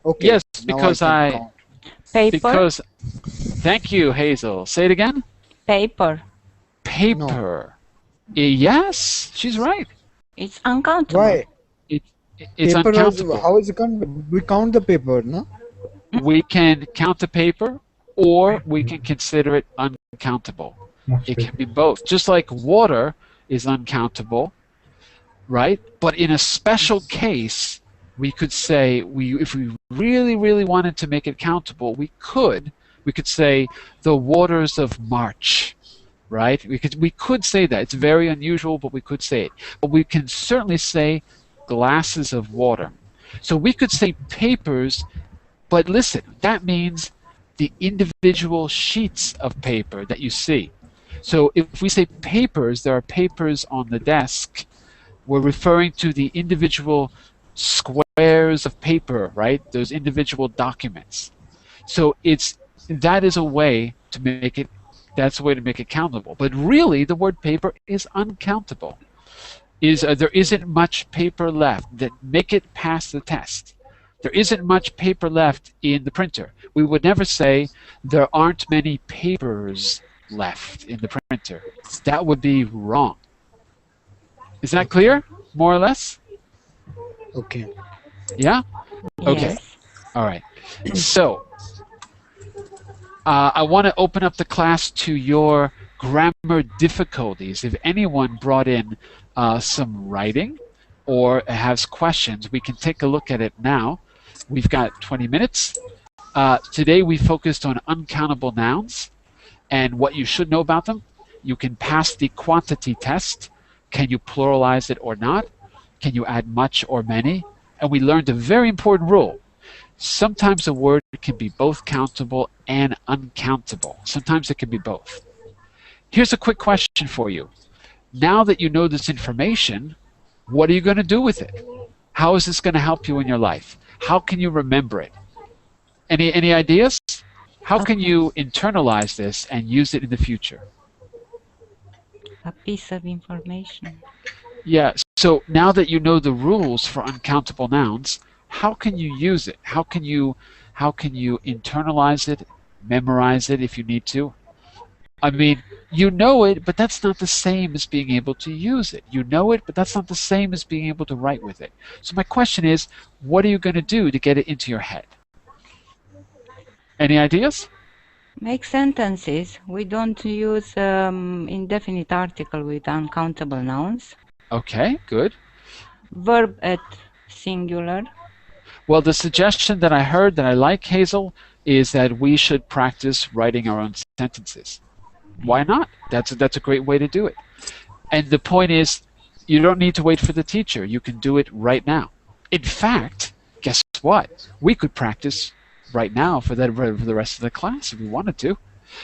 Okay. Yes, now because can count. Paper. because thank you, Hazel. Say it again. Paper. Paper. Yes, she's right. It's uncountable. Why? It's Paper uncountable. how is it countable? We count the paper, no? We can count the paper, or we can consider it uncountable. It can be both. Just like water is uncountable, right? But in a special case, we could say if we really wanted to make it countable, we could say the waters of March, right? We could say that. It's very unusual, but we could say it. But we can certainly say glasses of water. So we could say papers, but listen, that means the individual sheets of paper that you see. So if we say papers, there are papers on the desk, we're referring to the individual squares of paper, right? Those individual documents. So that is a way to make it, that's a way to make it countable. But really, the word paper is uncountable. There isn't much paper left that make it pass the test. There isn't much paper left in the printer. We would never say there aren't many papers left in the printer. That would be wrong. Is that clear, more or less? Okay. Yeah? Okay. Yes. All right. So, I want to open up the class to your grammar difficulties. If anyone brought in some writing or has questions, we can take a look at it now. We've got 20 minutes. Today we focused on uncountable nouns and what you should know about them. You can pass the quantity test. Can you pluralize it or not? Can you add much or many? And we learned a very important rule. Sometimes a word can be both countable and uncountable. Sometimes it can be both. Here's a quick question for you. Now that you know this information, what are you going to do with it? How is this going to help you in your life? How can you remember it? Any ideas? How can you internalize this and use it in the future? A piece of information. Yeah, so now that you know the rules for uncountable nouns, how can you use it? How can you internalize it, memorize it if you need to? I mean, you know it, but that's not the same as being able to use it. You know it, but that's not the same as being able to write with it. So my question is, what are you going to do to get it into your head? Any ideas? Make sentences. We don't use indefinite article with uncountable nouns. Okay, good. Verb at singular. Well, the suggestion that I heard that I like, Hazel, is that we should practice writing our own sentences. Why not? That's a great way to do it. And the point is, you don't need to wait for the teacher. You can do it right now. In fact, guess what? We could practice right now for the rest of the class if we wanted to.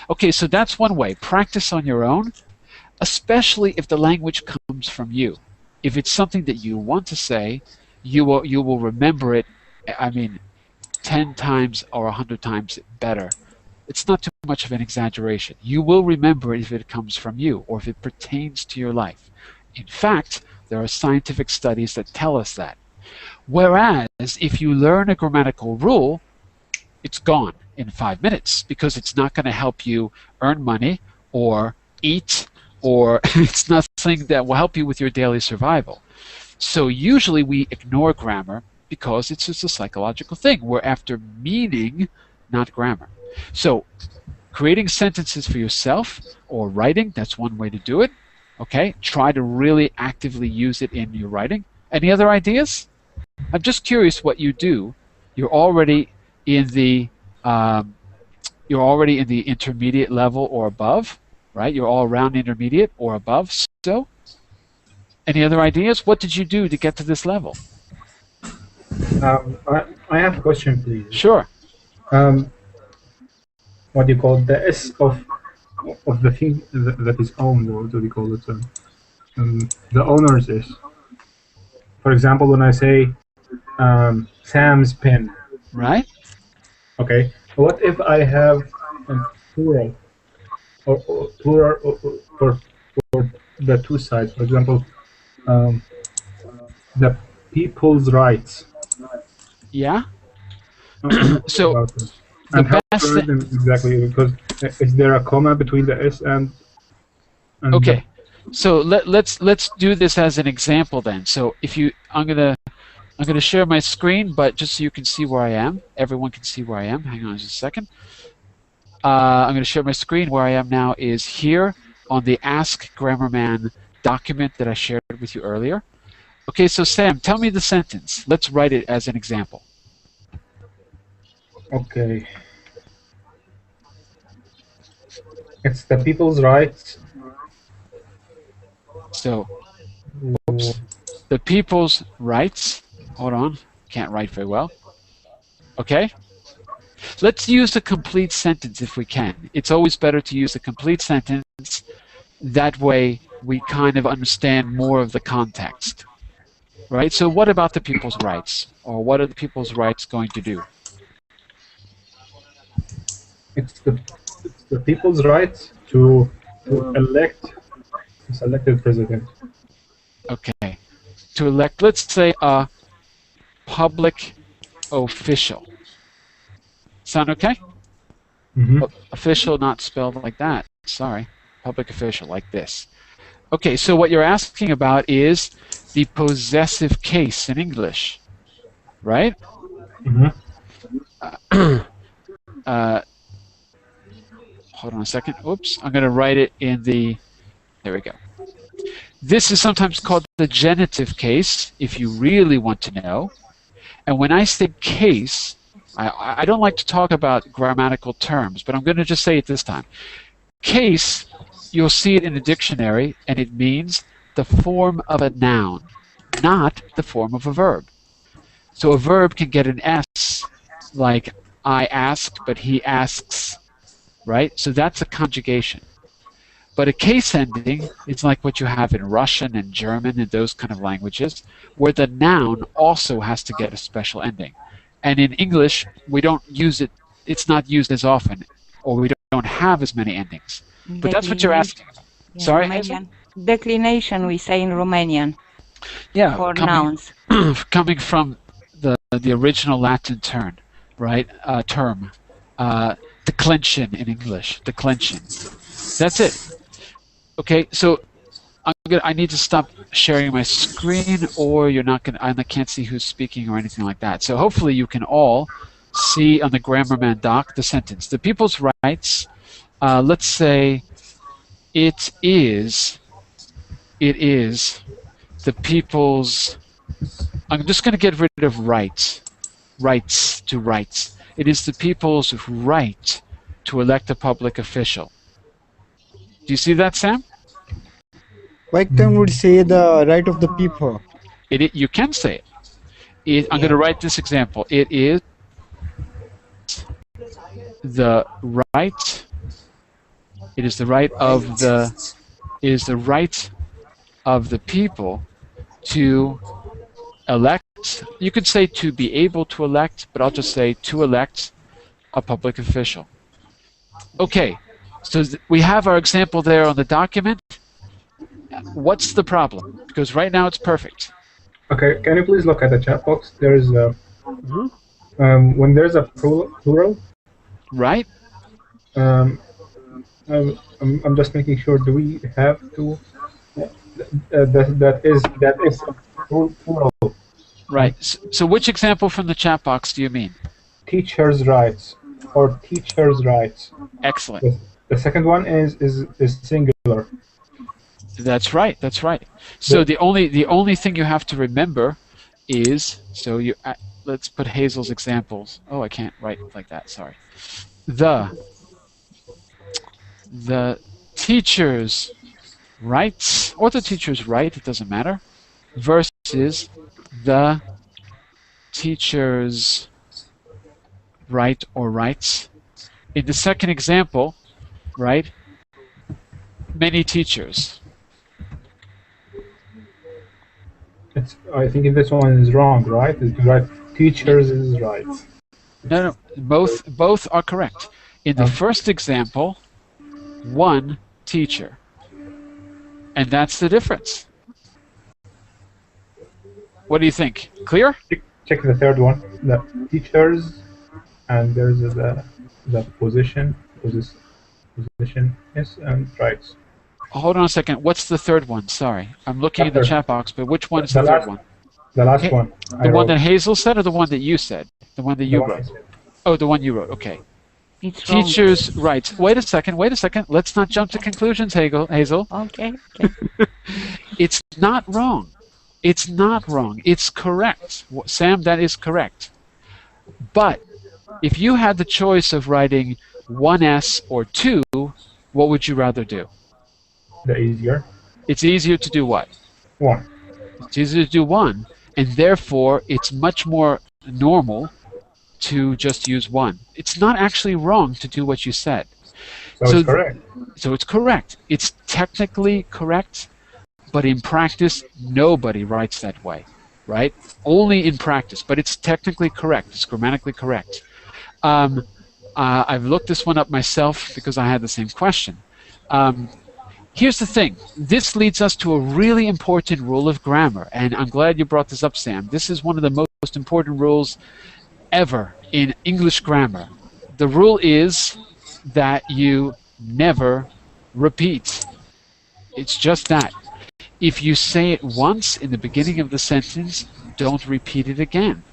Okay, so that's one way. Practice on your own, especially if the language comes from you. If it's something that you want to say, you will remember it, I mean, 10 times or 100 times better. It's not too much of an exaggeration. You will remember it if it comes from you or if it pertains to your life. In fact, there are scientific studies that tell us that. Whereas, if you learn a grammatical rule, it's gone in 5 minutes because it's not going to help you earn money or eat, or it's nothing that will help you with your daily survival. So usually we ignore grammar because it's just a psychological thing. We're after meaning, not grammar. So creating sentences for yourself or writing, that's one way to do it. Okay, try to really actively use it in your writing. Any other ideas? I'm just curious what you do. You're already in the intermediate level or above, right? You're all around intermediate or above. So, any other ideas? What did you do to get to this level? I have a question, please. Sure. What do you call the S of the thing that is owned? What do we call it? The owner's S. For example, when I say Sam's pen. Right. Okay. What if I have a plural or plural for the two sides? For example, the people's rights. Yeah. So and the how best to write them exactly, because is there a comma between the S and okay. So let's do this as an example then. So if you, I'm gonna share my screen, but just so you can see where I am, everyone can see where I am. Hang on just a second. I'm gonna share my screen. Where I am now is here on the Ask Grammarman document that I shared with you earlier. Okay, so Sam, tell me the sentence. Let's write it as an example. Okay. It's the people's rights. So, oops. The people's rights. Hold on, can't write very well. Okay. Let's use a complete sentence if we can. It's always better to use a complete sentence. That way we kind of understand more of the context. Right? So what about the people's rights? Or what are the people's rights going to do? It's the people's rights to elect a selected president. Okay. To elect, let's say, a public official. Sound okay? Mm-hmm. Official not spelled like that. Sorry. Public official like this. Okay, so what you're asking about is the possessive case in English, right? Mm-hmm. Hold on a second. Oops, I'm going to write it in the... There we go. This is sometimes called the genitive case, if you really want to know. And when I say case, I don't like to talk about grammatical terms, but I'm going to just say it this time. Case, you'll see it in the dictionary, and it means the form of a noun, not the form of a verb. So a verb can get an S, like I ask, but he asks, right? So that's a conjugation. But a case ending is like what you have in Russian and German and those kind of languages, where the noun also has to get a special ending. And in English, we don't use it, it's not used as often, or we don't have as many endings. But that's what you're asking about. Yeah, Sorry, Romanian. Declination, we say in Romanian. Yeah, For nouns. Coming from original Latin term, right? Declension in English. Declension. That's it. Okay, so I need to stop sharing my screen, or you're not gonna. I can't see who's speaking or anything like that. So hopefully you can all see on the Grammarman doc the sentence. The people's rights. Let's say it is the people's. I'm just going to get rid of rights. Rights to rights. It is the people's right to elect a public official. Do you see that, Sam? Why can't we say the right of the people? You can say it. I'm going to write this example. It is the right. It is the right of the. It is the right of the people to elect. You could say to be able to elect, but I'll just say to elect a public official. Okay, so we have our example there on the document. What's the problem? Because right now it's perfect. Okay, can you please look at the chat box? There's when there's a plural. Right. I'm just making sure. Do we have to? That is plural. Right. So which example from the chat box do you mean? Teachers' rights or teachers' rights. Excellent. The second one is singular. That's right. That's right. So the only thing you have to remember is let's put Hazel's examples. Oh, I can't write like that. Sorry. The teacher's rights or the teacher's right. It doesn't matter. Versus the teacher's right or rights. In the second example, right? Many teachers. I think this one is wrong, right? It's right. Teachers is right. No, both are correct. In the first example, one teacher. And that's the difference. What do you think? Clear? Check the third one. The teachers, and there's the position, yes, and rights. Hold on a second. What's the third one? Sorry. I'm looking at the chat box, but which one is the third one? The last one. The one that Hazel said or the one that you said? The one that you wrote? Oh, the one you wrote. Okay. Teachers' rights. Wait a second. Let's not jump to conclusions, Hazel. Okay. It's not wrong. It's not wrong. It's correct. Sam, that is correct. But if you had the choice of writing one S or two, what would you rather do? The easier. It's easier to do what? One. It's easier to do one, and therefore it's much more normal to just use one. It's not actually wrong to do what you said. So it's correct. So it's correct. It's technically correct, but in practice, nobody writes that way, right? Only in practice, but it's technically correct. It's grammatically correct. I've looked this one up myself because I had the same question. Here's the thing. This leads us to a really important rule of grammar, and I'm glad you brought this up, Sam. This is one of the most important rules ever in English grammar. The rule is that you never repeat. It's just that. If you say it once in the beginning of the sentence, don't repeat it again.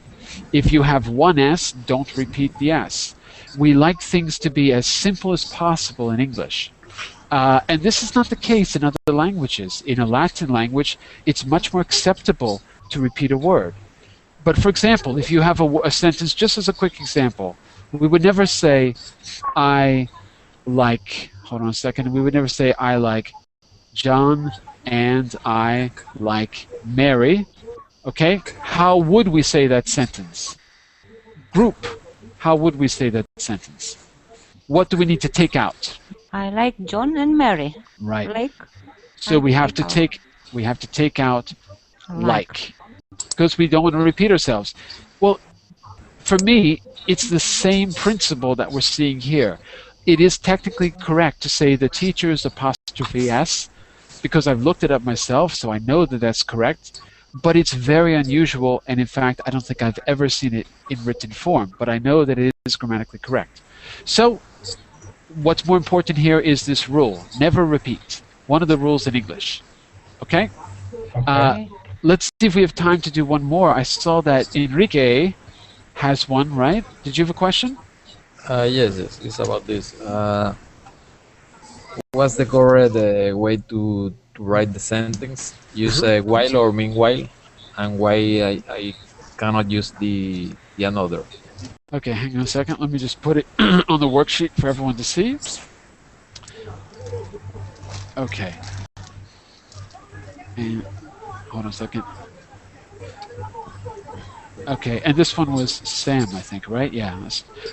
If you have one S, don't repeat the S. We like things to be as simple as possible in English. And this is not the case in other languages. In a Latin language, it's much more acceptable to repeat a word. But for example, if you have a sentence, just as a quick example, we would never say, I like, hold on a second, we would never say, I like John and I like Mary. Okay? How would we say that sentence? Group. How would we say that sentence? What do we need to take out? I like John and Mary. Right. Like. So we have to take out like. Because we don't want to repeat ourselves. Well, for me, it's the same principle that we're seeing here. It is technically correct to say the teacher's apostrophe S, because I've looked it up myself, so I know that that's correct. but it's very unusual, and in fact, I don't think I've ever seen it in written form, but I know that it is grammatically correct. So, what's more important here is this rule: never repeat. One of the rules in English. Okay? Okay. Let's see if we have time to do one more. I saw that Enrique has one, right? Did you have a question? Yes, it's about this. What's the correct way to write the sentence? Use while or meanwhile, and why I cannot use the another. Okay, hang on a second. Let me just put it on the worksheet for everyone to see. Okay. And hold on a second. Okay, and this one was Sam, I think, right? Yeah.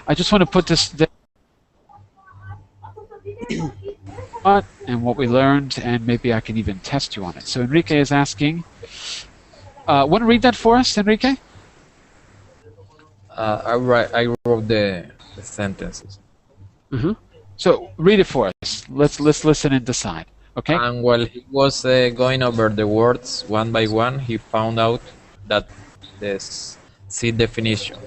I just want to put this and what we learned, and maybe I can even test you on it. So Enrique is asking, want to read that for us, Enrique? I wrote the sentences. So read it for us. Let's listen and decide. Okay. And while he was going over the words one by one, he found out that the C definition.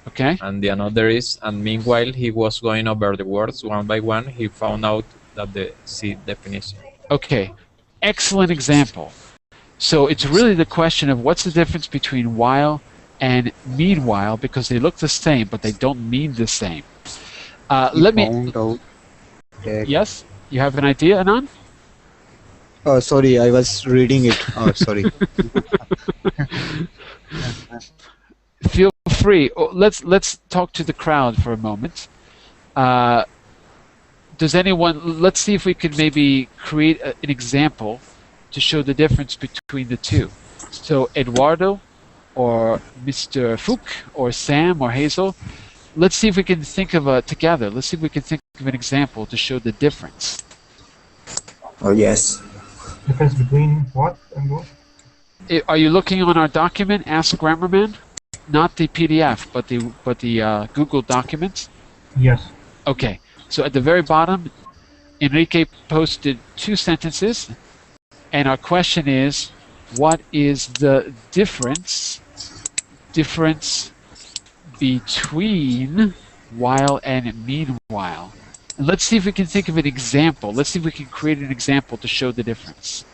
Okay. And the another is, and meanwhile he was going over the words one by one, he found out that the C definition. Okay. Excellent example. So it's really the question of what's the difference between while and meanwhile, because they look the same, but they don't mean the same. Let me. Yes, you have an idea, Anand? Oh, sorry, I was reading it. Oh, sorry. Feel free. Let's talk to the crowd for a moment. Does anyone? Let's see if we could maybe create an example to show the difference between the two. So Eduardo, or Mr. Fook, or Sam, or Hazel. Let's see if we can think of together. Let's see if we can think of an example to show the difference. Oh, yes. Difference between what and what? Are you looking on our document, Ask Grammarman? Not the PDF, but the Google document? Yes. Okay. So at the very bottom, Enrique posted 2 sentences, and our question is, what is the difference between while and meanwhile? And let's see if we can think of an example. Let's see if we can create an example to show the difference.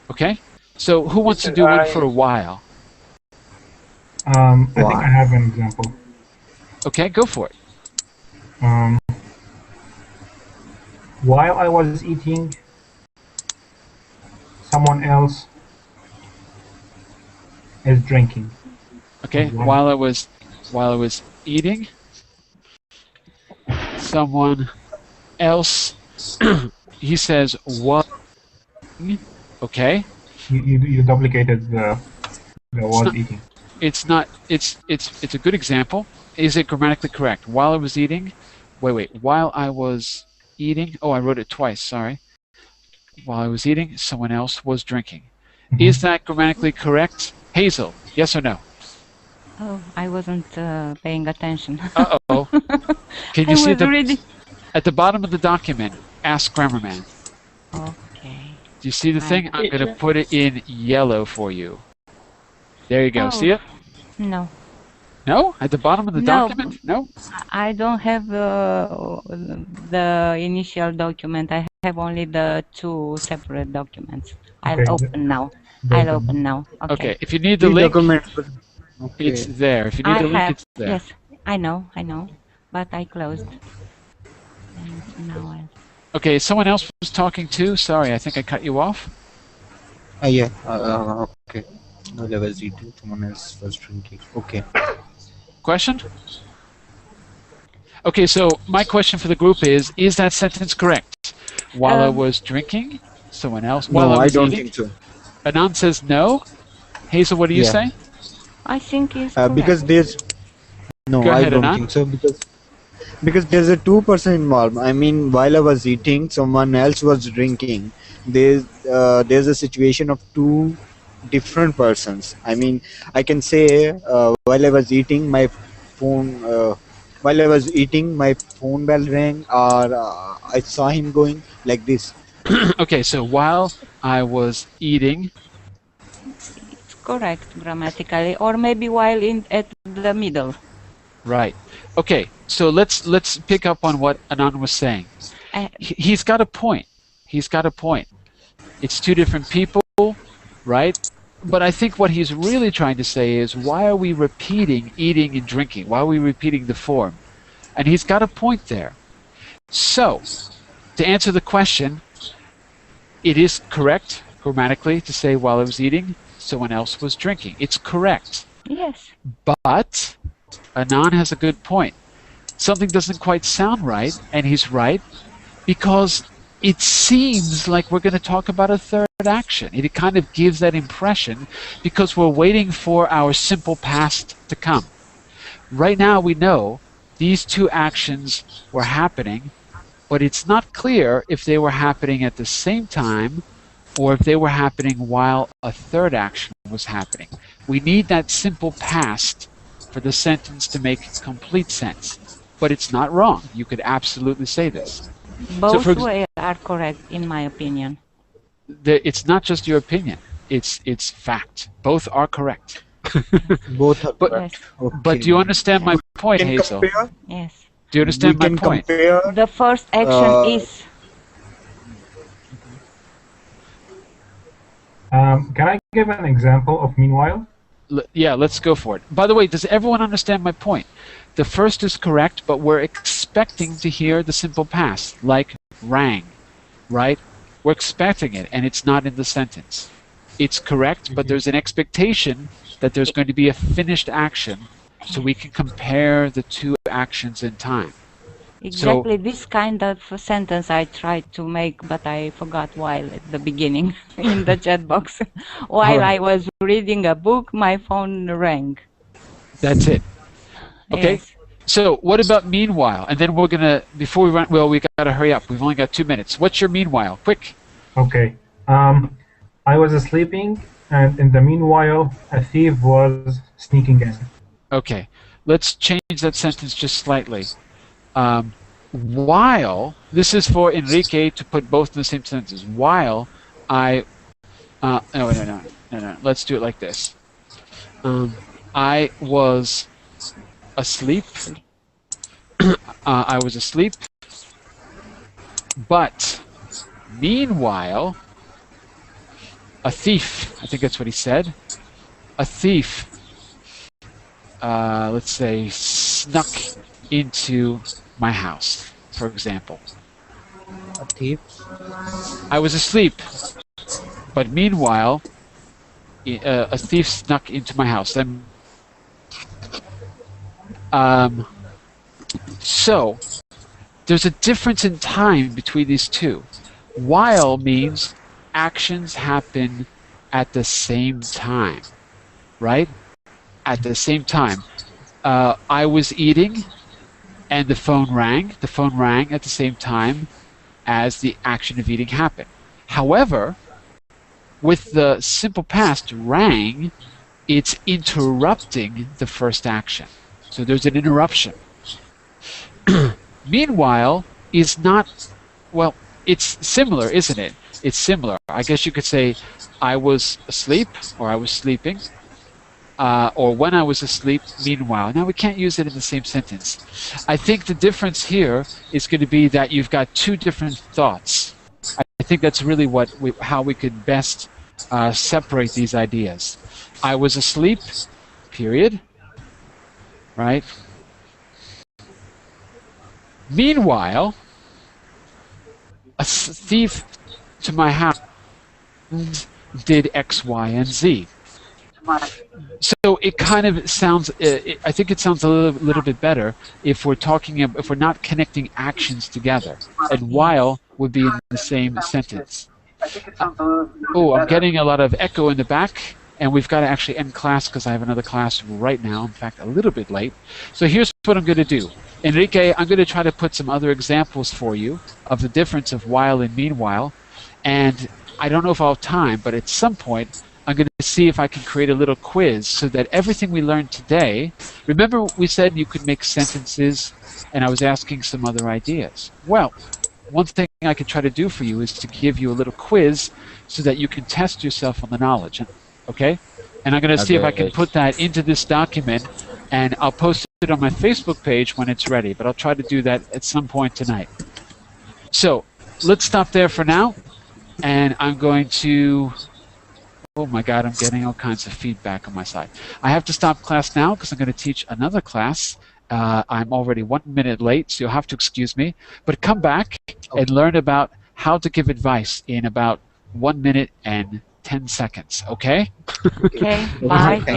Okay? So who wants to do one for a while? I think I have an example. Okay, go for it. While I was eating, someone else is drinking. Okay, while I was eating, someone else, he says, was. Okay. You duplicated the was eating. It's not. It's a good example. Is it grammatically correct? While I was eating. Wait. While I was eating. Oh, I wrote it twice. Sorry. While I was eating, someone else was drinking. Is that grammatically correct, Hazel? Yes or no? Oh, I wasn't paying attention. Uh-oh. Can you see reading. at the bottom of the document, Ask Grammarman? Okay. Do you see the thing? I'm going to put it in yellow for you. There you go. Oh, see it? No. No? At the bottom of the document? No? I don't have the initial document. I have only the 2 separate documents. I'll open now. Okay. If you need the link, Okay. it's there. If you need the link, it's there. Yes, I know. But I closed. And now Okay, someone else was talking too. Sorry, I think I cut you off. Yeah. Okay. While I was eating, someone else was drinking. Okay. Question? Okay, so my question for the group is that sentence correct? While I was drinking, someone else. While I was don't eating? think so. Anand says no. Hazel, what do you say? I think it's correct. Because there's no, Go I ahead, don't Anand. think so because there's a 2% involved. I mean, while I was eating, someone else was drinking. There's a situation of 2 different persons. I mean, I can say while I was eating, my phone bell rang, or I saw him going like this. Okay, so while I was eating, correct grammatically, or maybe while at the middle. Right. Okay, so let's pick up on what Anand was saying. He's got a point. He's got a point. It's two different people, right? But I think what he's really trying to say is, why are we repeating eating and drinking? Why are we repeating the form? And he's got a point there. So, to answer the question, it is correct grammatically to say while I was eating, someone else was drinking. It's correct. Yes. But Anand has a good point. Something doesn't quite sound right, and he's right, because it seems like we're going to talk about a third action. It kind of gives that impression because we're waiting for our simple past to come. Right now we know these two actions were happening, but it's not clear if they were happening at the same time or if they were happening while a third action was happening. We need that simple past for the sentence to make complete sense. But it's not wrong. You could absolutely say this. Both ways are correct, in my opinion. It's not just your opinion. It's fact. Both are correct. Both are correct. Yes. Okay. But do you understand my point, Hazel? Compare? Yes. Do you understand my point? Compare, the first action is... Can I give an example of meanwhile? Yeah, let's go for it. By the way, does everyone understand my point? The first is correct, but we're expecting to hear the simple past, like rang, right? We're expecting it, and it's not in the sentence. It's correct, but there's an expectation that there's going to be a finished action, so we can compare the two actions in time. Exactly this kind of sentence I tried to make, but I forgot while at the beginning in the chat box. While I was reading a book, my phone rang. That's it. Okay. Yes. So what about meanwhile? And then we're gonna, before we run, well, we gotta hurry up. We've only got 2 minutes. What's your meanwhile? Quick. Okay. I was sleeping, and in the meanwhile, a thief was sneaking in. Okay. Let's change that sentence just slightly. While, this is for Enrique to put both in the same sentence. While I, no. Let's do it like this. I was asleep. I was asleep. But meanwhile, a thief, I think that's what he said, a thief, let's say, snuck into my house, for example. A thief? I was asleep, but meanwhile, a thief snuck into my house. So, there's a difference in time between these two. While means actions happen at the same time, right? At the same time. I was eating, and the phone rang. The phone rang at the same time as the action of eating happened. However, with the simple past rang, it's interrupting the first action. So there's an interruption. Meanwhile is not, well, it's similar, isn't it? It's similar. I guess you could say I was asleep, or I was sleeping, or when I was asleep, meanwhile. Now we can't use it in the same sentence. I think the difference here is going to be that you've got two different thoughts. I think that's really how we could best separate these ideas. I was asleep, period, right? Meanwhile, a thief to my house did X, Y, and Z. So it kind of sounds. I think it sounds a little bit better if we're talking. If we're not connecting actions together, and while would be in the same sentence. Oh, I'm getting a lot of echo in the back, and we've got to actually end class because I have another class right now. In fact, a little bit late. So here's what I'm going to do. Enrique, I'm going to try to put some other examples for you of the difference of while and meanwhile. And I don't know if I'll have time, but at some point, I'm going to see if I can create a little quiz so that everything we learned today, remember we said you could make sentences, and I was asking some other ideas. Well, one thing I can try to do for you is to give you a little quiz so that you can test yourself on the knowledge. Okay? And I'm going to see if I can Okay. put that into this document, and I'll post it on my Facebook page when it's ready, but I'll try to do that at some point tonight. So let's stop there for now, and I'm going to... Oh my God, I'm getting all kinds of feedback on my side. I have to stop class now because I'm going to teach another class. I'm already 1 minute late, so you'll have to excuse me. But come back and learn about how to give advice in about 1 minute and 10 seconds, okay? Okay, bye.